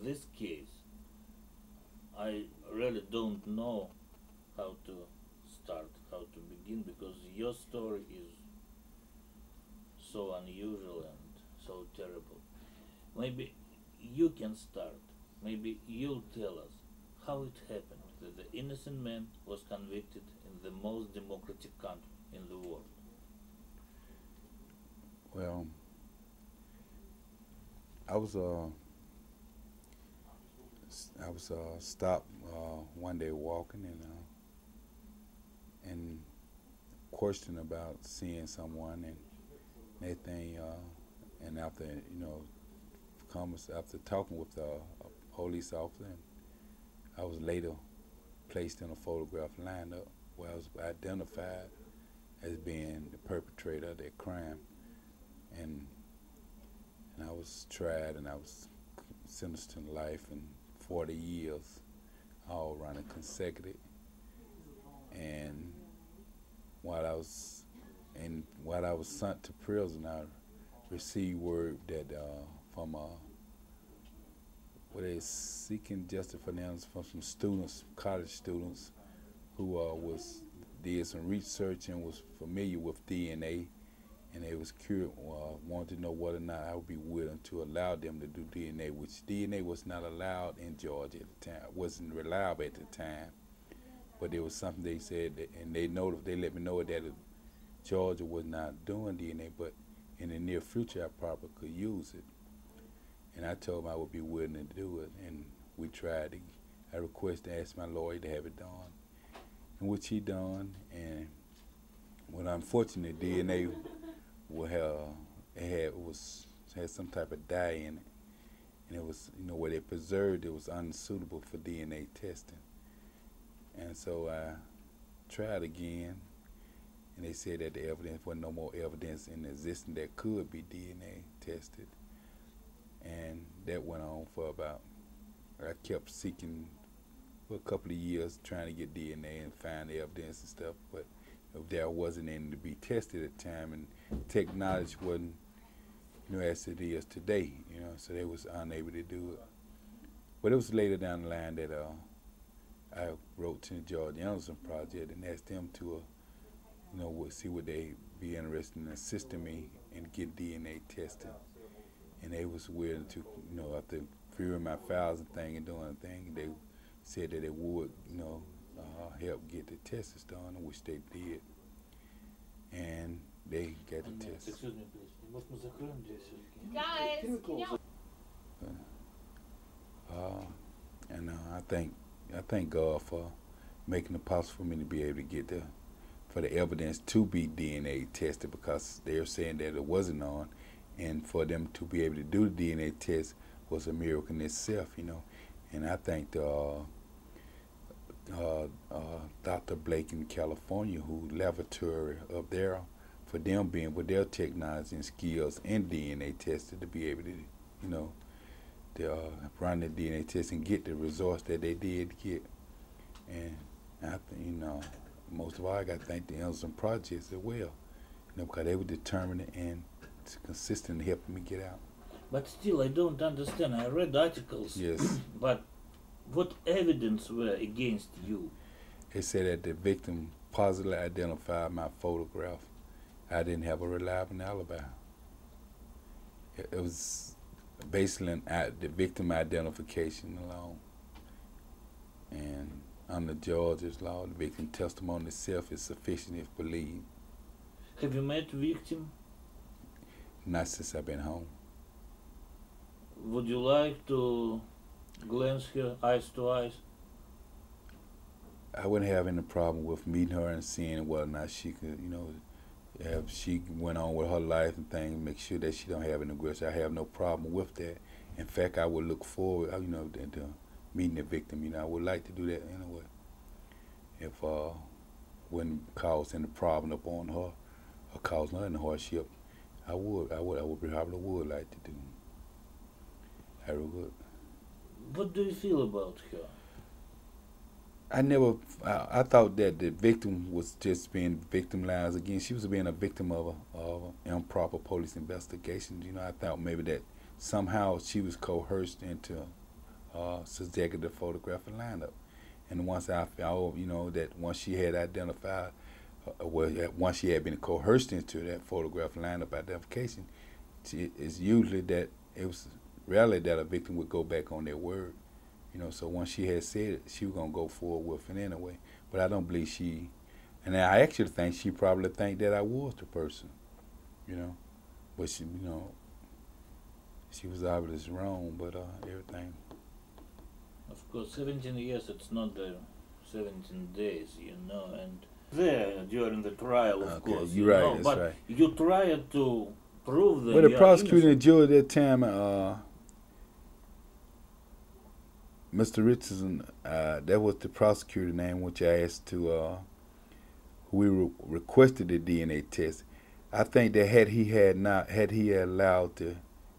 this case, I really don't know how to start, how to begin, because your story is so unusual and so terrible. Maybe you can start. Maybe you'll tell us how it happened that the innocent man was convicted in the most democratic country in the world. Well, I was stopped one day walking and questioned about seeing someone and anything. And after after talking with a police officer, and I was later placed in a photograph lineup where I was identified as being the perpetrator of that crime, and I was tried and I was sentenced to life and 40 years, all running consecutive. And while I was while I was sent to prison, I received word that from where they seeking justice for them from some students, college students, who was did some research and was familiar with DNA, and they was curious, wanted to know whether or not I would be willing to allow them to do DNA, which DNA was not allowed in Georgia at the time, wasn't reliable at the time. But there was something they said, and they let me know that Georgia was not doing DNA, but in the near future I probably could use it. And I told them I would be willing to do it, and we tried to. I requested, asked my lawyer to have it done, and which he done. And when unfortunately DNA will have had some type of dye in it, and it was where they preserved it was unsuitable for DNA testing. And so I tried again, and they said that the evidence was no more evidence in existence that could be DNA tested. And that went on for about, I kept seeking for a couple of years trying to get DNA and find the evidence and stuff, but there wasn't any to be tested at the time, and technology wasn't, as it is today, so they was unable to do it. But it was later down the line that I wrote to the George Anderson Project and asked them to, see would they be interested in assisting me in get DNA tested. And they was willing to, after viewing my files and thing and doing a thing, they said that they would, help get the tests done, which they did. And they got the test. Excuse me, please. Может, мы закроем здесь все-таки? Guys, can y'all... And I thank God for making it possible for me to be able to get for the evidence to be DNA tested, because they're saying that it wasn't on, and for them to be able to do the DNA test was a miracle in itself, And I thank Dr. Blake in California, who laboratory up there, for them being with their technology and skills in DNA testing to be able to, to run the DNA test and get the results that they did get. And I think, most of all, I got to thank the Anderson Projects as well, because they were determined and consistent in helping me get out. But still, I don't understand. I read articles. Yes. But what evidence were against you? They said that the victim positively identified my photograph. I didn't have a reliable alibi. It was basically the victim identification alone. And under Georgia's law, the victim testimony itself is sufficient if believed. Have you met victim? Not since I've been home. Would you like to glance her eyes to eyes? I wouldn't have any problem with meeting her and seeing whether or not she could, if she went on with her life and things, make sure that she don't have any aggression. I have no problem with that. In fact, I would look forward, to meeting the victim. I would like to do that anyway. If wouldn't cause any problem upon her or cause her any hardship, I probably would like to do. I would. What do you feel about her? I thought that the victim was just being victimized again. She was being a victim of improper police investigation. I thought maybe that somehow she was coerced into subjective photographic lineup. And once I found, that once she had identified, once she had been coerced into that photograph lineup identification, it's usually that it was rarely that a victim would go back on their word. So once she had said it, she was gonna go forward with it anyway. But I don't believe she, and I actually think she probably think that I was the person, but she was obviously wrong. But everything. Of course, 17 years, it's not the 17 days, and there during the trial, of course. You're right, that's but right. You try to prove that. Well, the prosecutor and judge at that time, Mr. Richardson, that was the prosecutor name, which I asked to, we requested the DNA test. I think that had he allowed the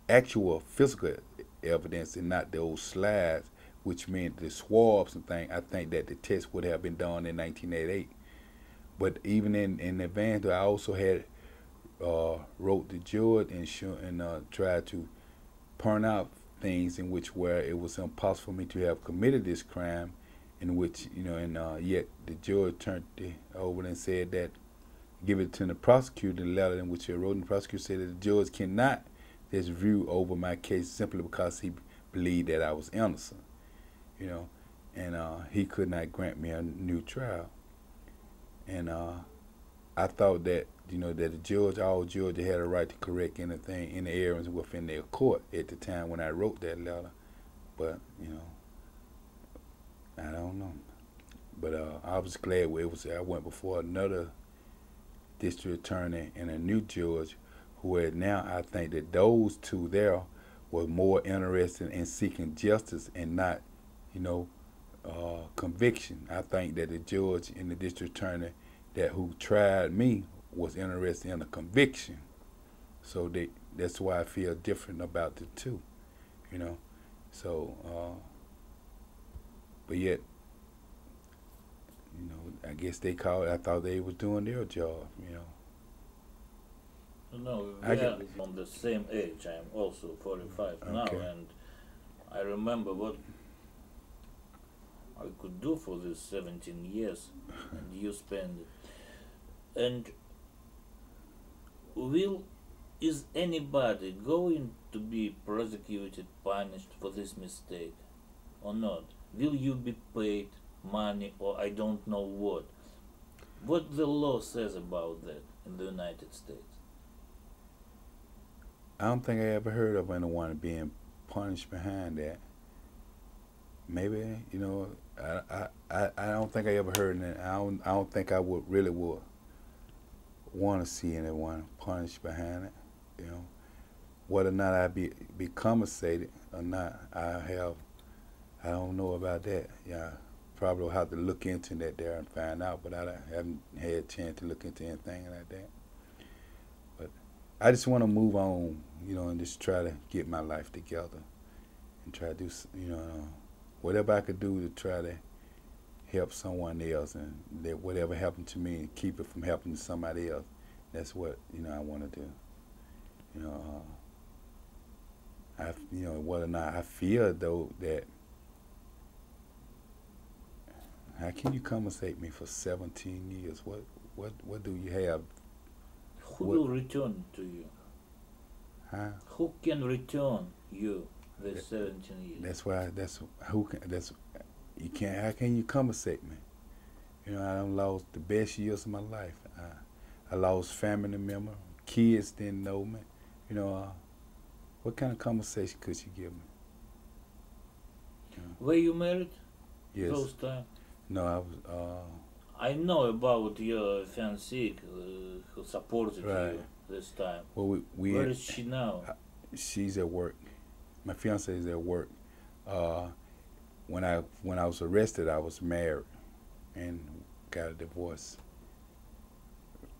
actual physical evidence and not those slides, which meant the swabs and things, I think that the test would have been done in 1988. But even in advance, I also had wrote the judge and tried to point out things in which where it was impossible for me to have committed this crime, in which yet the judge turned it over and said that give it to the prosecutor. The letter in which he wrote, and the prosecutor said that the judge cannot just view over my case simply because he believed that I was innocent. And he could not grant me a new trial. And I thought that that the judge, all judges had a right to correct anything, any errors within their court at the time when I wrote that letter. But I don't know. But I was glad I went before another district attorney and a new judge, who had now, I think that those two there were more interested in seeking justice and not conviction. I think that the judge and the district attorney who tried me was interested in a conviction. So that's why I feel different about the two, So, but yet, I guess I thought they was doing their job, No, we are on the same age. I am also 45 now, and I remember what I could do for these 17 years, and you spend it. And is anybody going to be prosecuted, punished for this mistake, or not? Will you be paid money, or I don't know what? What the law says about that in the United States? I don't think I ever heard of anyone being punished behind that. Maybe I don't think I ever heard that. I don't think I would want to see anyone punished behind it. Whether or not I be compensated or not, I don't know about that. Yeah, probably will have to look into that there and find out. But I haven't had a chance to look into anything like that. But I just want to move on, and just try to get my life together and try to do, whatever I could do to try to help someone else, and that whatever happened to me, keep it from happening to somebody else. That's what I want to do. Whether or not I feel though that, how can you compensate me for 17 years? What do you have? Who will return to you? Huh? Who can return you the 17 years? You can't. How can you compensate me? I done lost the best years of my life. I lost family members, kids didn't know me. What kind of compensation could you give me? Were you married? Yes. Those time? No, I was. I know about your fiancée who supported Right. you this time. Well, Where is she now? She's at work. My fiancée is at work. When I was arrested, I was married and got a divorce.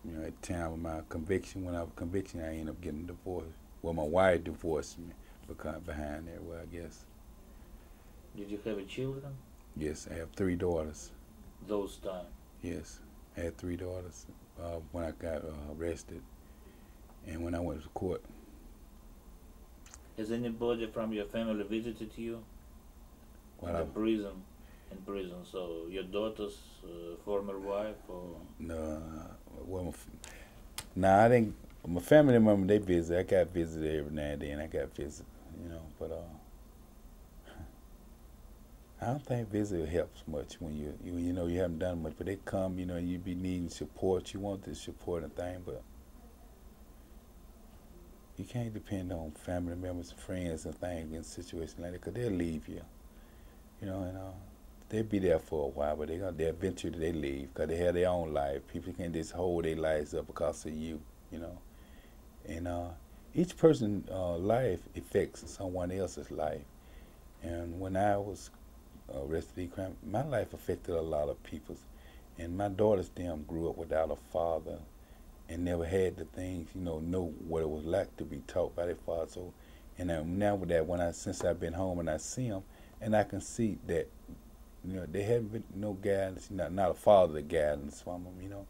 At the time of my conviction, when I was convicted, I ended up getting a divorce. Well, my wife divorced me because behind there. Well, I guess. Did you have children? Yes, I have 3 daughters. Those time? Yes, I had 3 daughters when I got arrested and when I went to court. Has anybody from your family visited you? in the prison. In prison. So your daughter's former wife, or No, well, I didn't. My family member, they visit. I got visited every now and then. I got visit, but I don't think visit helps much when you haven't done much. But they come, you be needing support. You want this support and thing, but you can't depend on family members, friends, and things in situations like that, because they'll leave you, and they'll be there for a while, but they eventually they leave because they have their own life. People can't just hold their lives up because of you, and each person's life affects someone else's life. And when I was arrested, my life affected a lot of people's. And my daughters them grew up without a father and never had the things, know what it was like to be taught by their father. So, and now with that, since I've been home and I see them, and I can see that, they haven't been no guidance, not a father guidance from them,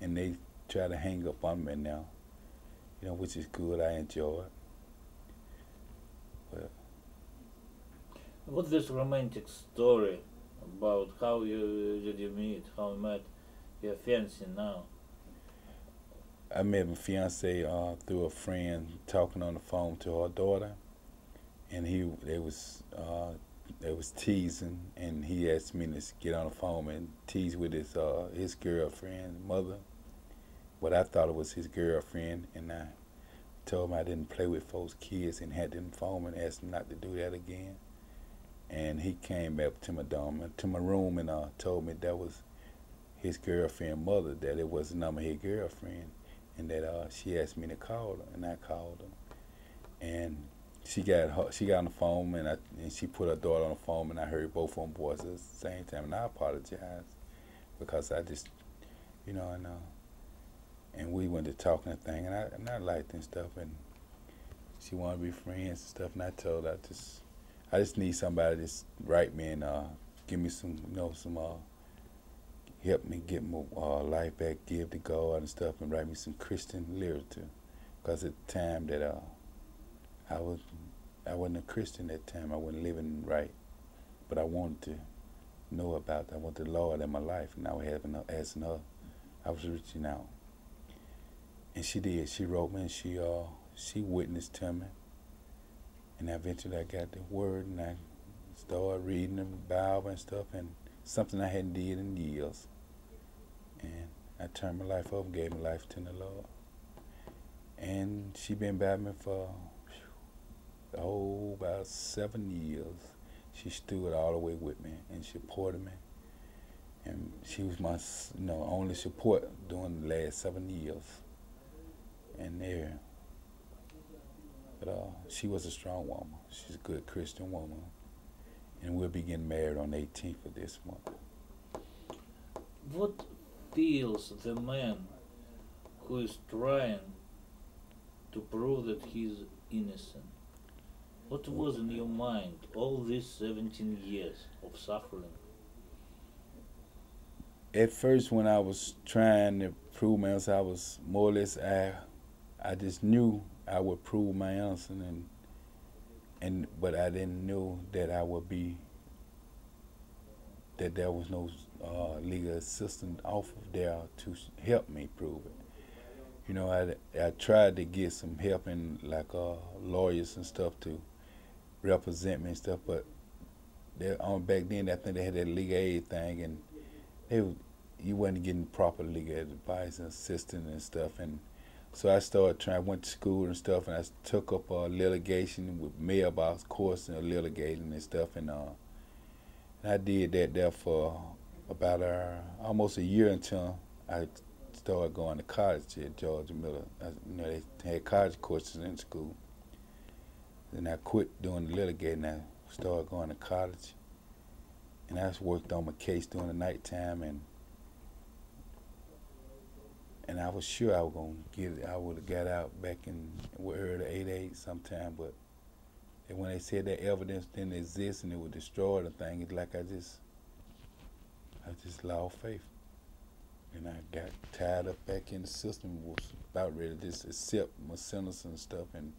and they try to hang up on me now, which is good. I enjoy it. But what's this romantic story about how did you meet, how you met your fiancée now? I met my fiance through a friend talking on the phone to her daughter, and they was teasing, and he asked me to get on the phone and tease with his girlfriend mother, but I thought it was his girlfriend, and I told him I didn't play with folks' kids and had them phone and asked him not to do that again. And he came back to my room, and told me that was his girlfriend mother, that it was the number of his girlfriend, and that she asked me to call her, and I called her, and she got on the phone, and she put her daughter on the phone, and I heard both of them voices at the same time, and I apologized because I just, and we went to talking and thing, and I liked and stuff, and she wanted to be friends and stuff, and I told her I just need somebody that's write me and give me some, help me get my life back, give to God and stuff, and write me some Christian literature, because at the time that I wasn't a Christian at the time. I wasn't living right, but I wanted to know about that. I wanted the Lord in my life, and I was asking her. I was reaching out, and she did. She wrote me, and she witnessed to me, and eventually I got the word, and I started reading the Bible and stuff, and something I hadn't did in years, and I turned my life over, gave my life to the Lord, and she been by me for about 7 years. She stood all the way with me and supported me, and she was my only support during the last 7 years. And but she was a strong woman. She's a good Christian woman, and we'll be getting married on the 18th of this month. What feels the man who is trying to prove that he's innocent? What was in your mind all these 17 years of suffering? At first, when I was trying to prove my innocence, I was more or less, I just knew I would prove my innocence, but I didn't know that that there was no legal assistance offered there to help me prove it. I tried to get some help in lawyers and stuff to represent me and stuff, but back then I think they had that legal aid thing, and you wasn't getting proper legal advice and assistance and stuff, and so I went to school and stuff, and I took up litigation with mailbox course and litigating and stuff, and I did that there for about almost a year until I started going to college at Georgia Miller. They had college courses in school. Then I quit doing the litigating. I started going to college, and I just worked on my case during the nighttime, and I was sure I was gonna get it. I would have got out back in early '88 sometime, but when they said that evidence didn't exist and it would destroy the thing, it's like I just lost faith, and I got tied up back in the system. Was about ready to just accept my sentence and stuff, and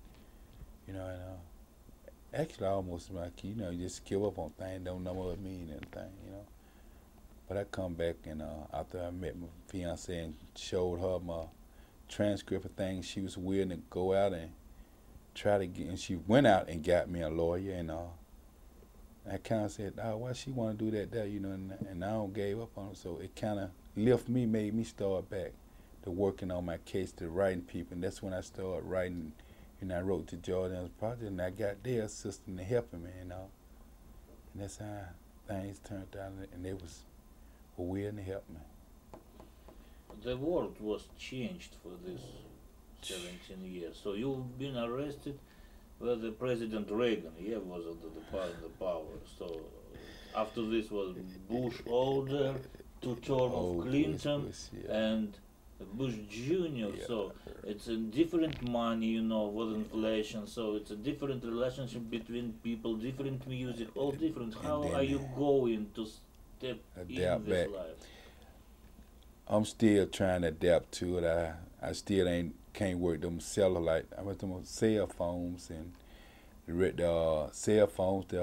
actually almost like, you know, you just give up on things, don't know what it mean anything, you know. But I come back and after I met my fiance and showed her my transcript of things, she was willing to go out and try to get, and she went out and got me a lawyer, and I kind of said, oh, why she want to do that, you know, and I don't gave up on it. So it kind of lifted me, made me start back to working on my case, to writing people, and that's when I started writing. And I wrote to Jordan's project, and I got their assistant to helping me, you know. And that's how things turned out, and they was willing to help me. The world was changed for this 17 years. So you've been arrested where the President Reagan, was under the power. So after this was Bush older, two term of Clinton, Bush, yeah. and Bush Jr. Yeah. So it's a different money, you know, with inflation. So it's a different relationship between people, different music, all different. How are you going to step in this back. life? I'm still trying to adapt to it. I still can't work them cellular. I went to them cell phones and the cell phones. You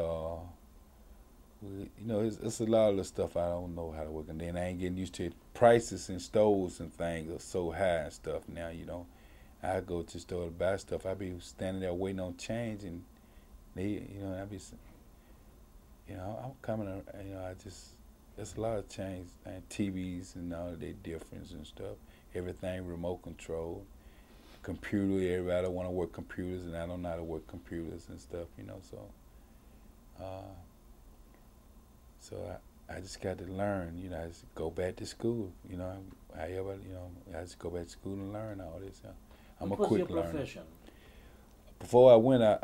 know, it's a lot of the stuff I don't know how to work, and then I ain't getting used to it. Prices in stores and things are so high and stuff now. You know, I go to the store to buy stuff. I be standing there waiting on change, and they, you know, I be, you know, I'm coming. You know, there's a lot of change and TVs and all their difference and stuff. Everything remote control, computer. Everybody want to work computers, and I don't know how to work computers and stuff. You know, so. So I just got to learn, you know, I just go back to school, you know, I just go back to school and learn all this. I'm a quick learner. What was your profession? Before I went, I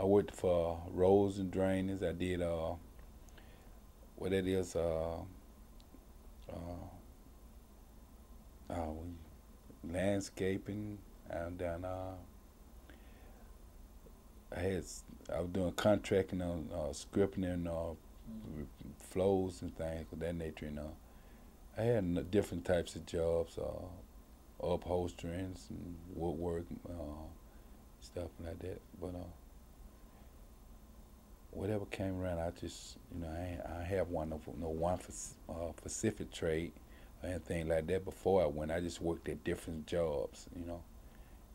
worked for roads and drainage. I did, what it is, landscaping, and then I was doing contracting on scripting and flows and things of that nature, you know. I had different types of jobs, upholstering and woodwork, stuff like that. But whatever came around, I just, you know, I have one specific trade or anything like that. Before I went, I just worked at different jobs, you know,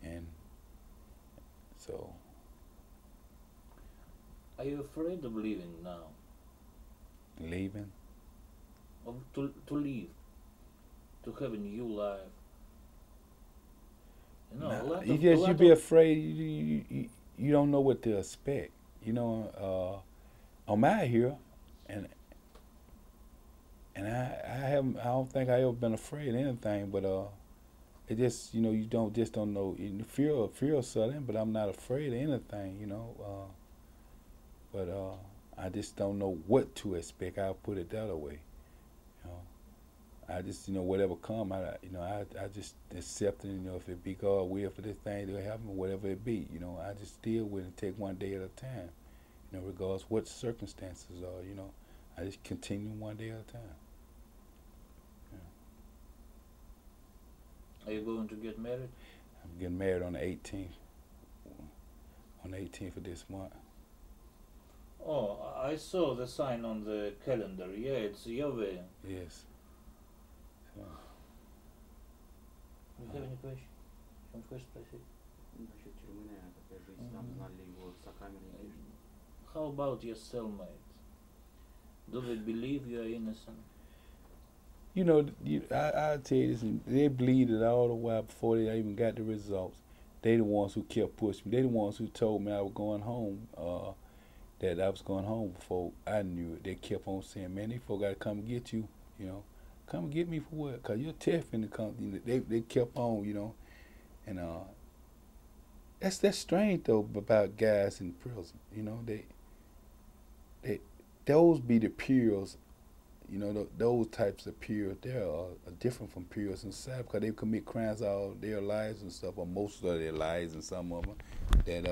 and so. Are you afraid of leaving now? Leaving? To leave, to have a new life. You know, you be afraid. You don't know what to expect. You know, I'm out here, and I don't think I ever been afraid of anything. But it just, you know, you don't know. Fear sudden, but I'm not afraid of anything. You know, but I just don't know what to expect. I'll put it that way. You know, I just, you know, whatever come, I just accept it. You know, if it be God will for this thing to happen, whatever it be, you know, I just deal with it and take one day at a time. You know, regardless what the circumstances are. You know, I just continue one day at a time. Yeah. Are you going to get married? I'm getting married on the 18th. On the 18th of this month. Oh, I saw the sign on the calendar. Yeah, it's your wedding. Yes. So. Do you have any question? Some question, спросить? How about your cellmates? Do they believe you are innocent? You know, I'll tell you this, they believed it all the while before they even got the results. They the ones who kept pushing me. They the ones who told me I was going home, that I was going home before I knew it. They kept on saying, man, these folks got to come and get you, you know. Come and get me for what? Because you're tough in the company. They kept on, you know. And that's strange, though, about guys in prison. You know, those be the peers. You know, those types of peers, they're different from peers inside because they commit crimes all their lives and stuff, or most of their lives, and some of them, that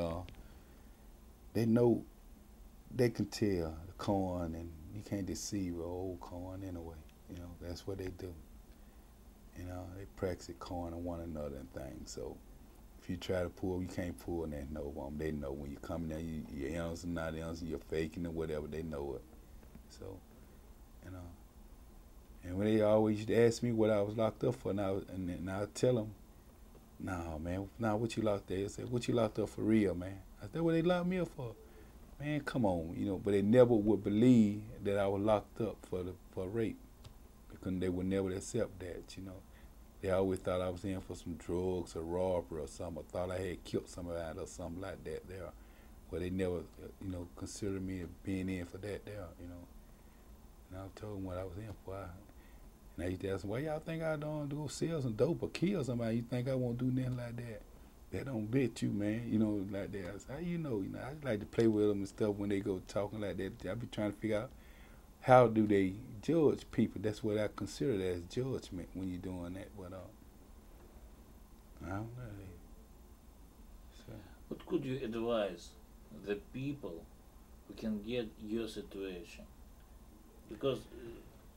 they know, they can tell the corn, and you can't deceive an old corn anyway. You know, that's what they do. You know, they practice corn on one another and things. So if you try to pull, you can't pull that no woman. They know when you come there, you're innocent, not innocent, you're faking or whatever. They know it. So, you know. And when they always used to ask me what I was locked up for, and I tell them, nah, man, what you locked up? They say, what you locked up for real, man? I said, what they locked me up for? Man, come on, you know. But they never would believe that I was locked up for rape, because they would never accept that, you know. They always thought I was in for some drugs or robbery or something, or thought I had killed somebody or something like that there. But they never, you know, considered me being in for that there, you know. And I told them what I was in for. And I used to ask them, why y'all think I don't do sell some dope or kill somebody? You think I won't do nothing like that? That don't bet you, man, you know, like that. I said, how you know? I just like to play with them and stuff when they go talking like that. I be trying to figure out how do they judge people. That's what I consider as judgment when you're doing that. But I don't know. So. What could you advise the people who can get your situation? Because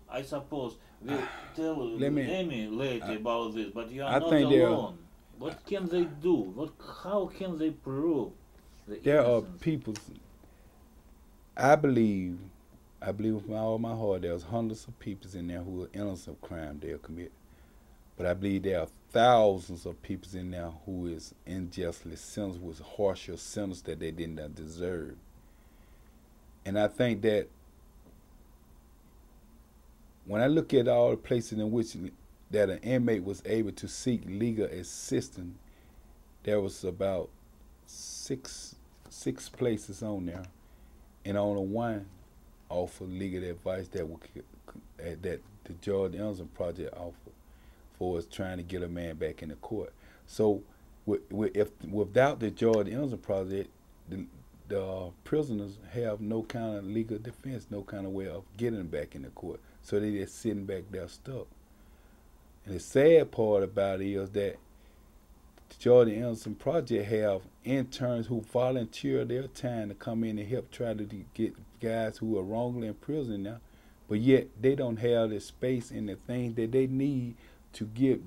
I suppose we'll tell Amy later about this, but you are not alone. What can they do? How can they prove the there innocence? Are people. I believe with all my heart, there's hundreds of people in there who are innocent of crime they'll commit. But I believe there are thousands of people in there who is unjustly sentenced with harsher sentence that they didn't deserve. And I think that when I look at all the places in which that an inmate was able to seek legal assistance, there was about six places on there, and only one offered legal advice that the George Innocence Project offered for us trying to get a man back in the court. So without the George Innocence Project, the prisoners have no kind of legal defense, no kind of way of getting back in the court. So they just sitting back there stuck. And the sad part about it is that the George Innocence Project have interns who volunteer their time to come in and help try to get guys who are wrongly in prison now, but yet they don't have the space and the things that they need to do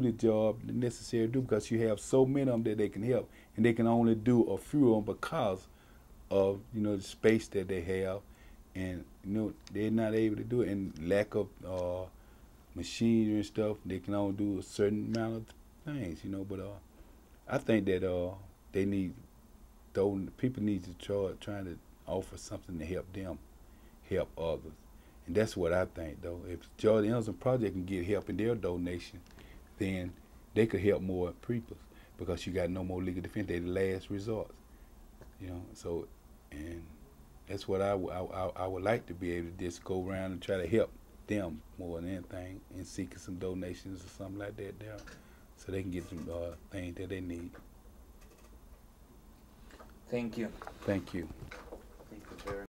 the job the necessary to do, because you have so many of them that they can help, and they can only do a few of them because of, you know, the space that they have, and, you know, they're not able to do it, and lack of machinery and stuff. They can only do a certain amount of things, you know. But I think that they need, people need to trying to offer something to help them help others. And that's what I think, though. If George Innocence Project can get help in their donation, then they could help more people, because you got no more legal defense. They're the last resort, you know. So, and that's what I would like to be able to just go around and try to help them more than anything, and seeking some donations or something like that there, so they can get some things that they need. Thank you. Thank you.